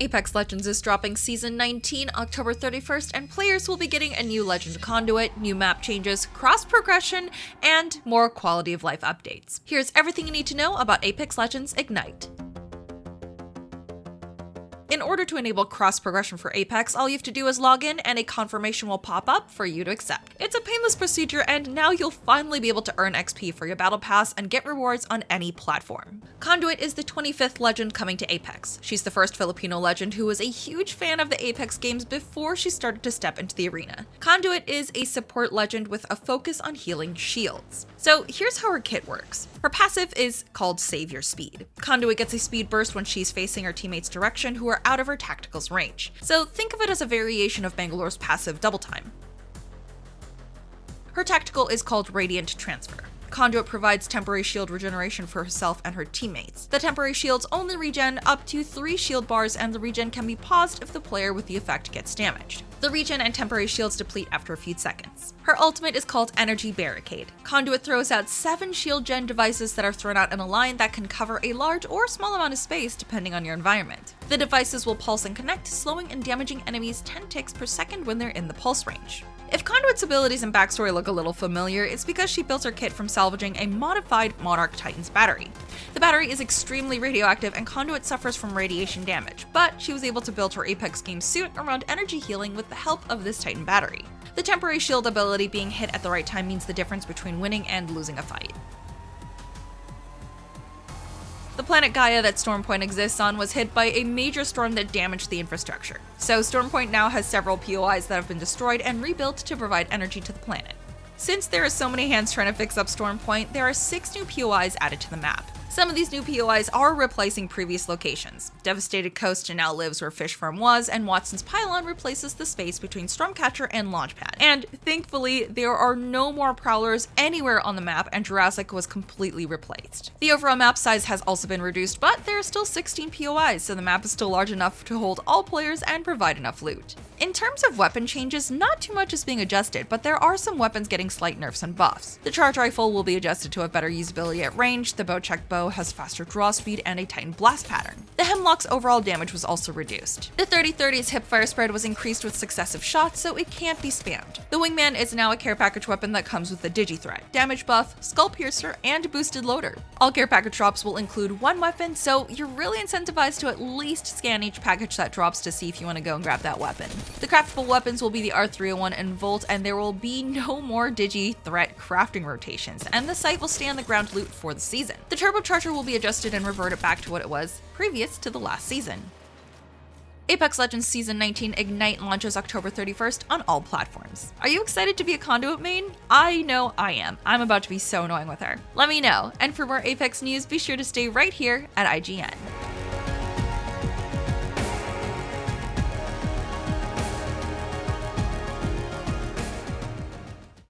Apex Legends is dropping Season 19 October 31st, and players will be getting a new Legend Conduit, new map changes, cross-progression, and more quality of life updates. Here's everything you need to know about Apex Legends Ignite. In order to enable cross-progression for Apex, all you have to do is log in and a confirmation will pop up for you to accept. It's a painless procedure, and now you'll finally be able to earn XP for your battle pass and get rewards on any platform. Conduit is the 25th legend coming to Apex. She's the first Filipino legend who was a huge fan of the Apex games before she started to step into the arena. Conduit is a support legend with a focus on healing shields. So here's how her kit works. Her passive is called Save Your Speed. Conduit gets a speed burst when she's facing her teammates' direction who are out of her tactical's range. So think of it as a variation of Bangalore's passive Double Time. Her tactical is called Radiant Transfer. Conduit provides temporary shield regeneration for herself and her teammates. The temporary shields only regen up to 3 shield bars, and the regen can be paused if the player with the effect gets damaged. The regen and temporary shields deplete after a few seconds. Her ultimate is called Energy Barricade. Conduit throws out 7 shield gen devices that are thrown out in a line that can cover a large or small amount of space depending on your environment. The devices will pulse and connect, slowing and damaging enemies 10 ticks per second when they're in the pulse range. If Conduit's abilities and backstory look a little familiar, it's because she built her kit from salvaging a modified Monarch Titan's battery. The battery is extremely radioactive and Conduit suffers from radiation damage, but she was able to build her Apex game suit around energy healing with the help of this Titan battery. The temporary shield ability being hit at the right time means the difference between winning and losing a fight. The planet Gaia that Stormpoint exists on was hit by a major storm that damaged the infrastructure. So Stormpoint now has several POIs that have been destroyed and rebuilt to provide energy to the planet. Since there are so many hands trying to fix up Stormpoint, there are 6 new POIs added to the map. Some of these new POIs are replacing previous locations. Devastated Coast now lives where Fish Farm was, and Watson's Pylon replaces the space between Stormcatcher and Launchpad. And thankfully, there are no more Prowlers anywhere on the map, and Jurassic was completely replaced. The overall map size has also been reduced, but there are still 16 POIs, so the map is still large enough to hold all players and provide enough loot. In terms of weapon changes, not too much is being adjusted, but there are some weapons getting slight nerfs and buffs. The charge rifle will be adjusted to have better usability at range, the Bowcheck bow has faster draw speed and a Titan blast pattern. The Hemlock's overall damage was also reduced. The 30-30's hipfire spread was increased with successive shots, so it can't be spammed. The Wingman is now a care package weapon that comes with the Digi-Threat, damage buff, skull piercer, and boosted loader. All care package drops will include 1 weapon, so you're really incentivized to at least scan each package that drops to see if you want to go and grab that weapon. The craftable weapons will be the R301 and Volt, and there will be no more Digi-Threat crafting rotations, and the site will stay on the ground loot for the season. The turbocharger will be adjusted and reverted back to what it was previous to the last season. Apex Legends Season 19 Ignite launches October 31st on all platforms. Are you excited to be a Conduit main? I know I am. I'm about to be so annoying with her. Let me know, and for more Apex news, be sure to stay right here at IGN.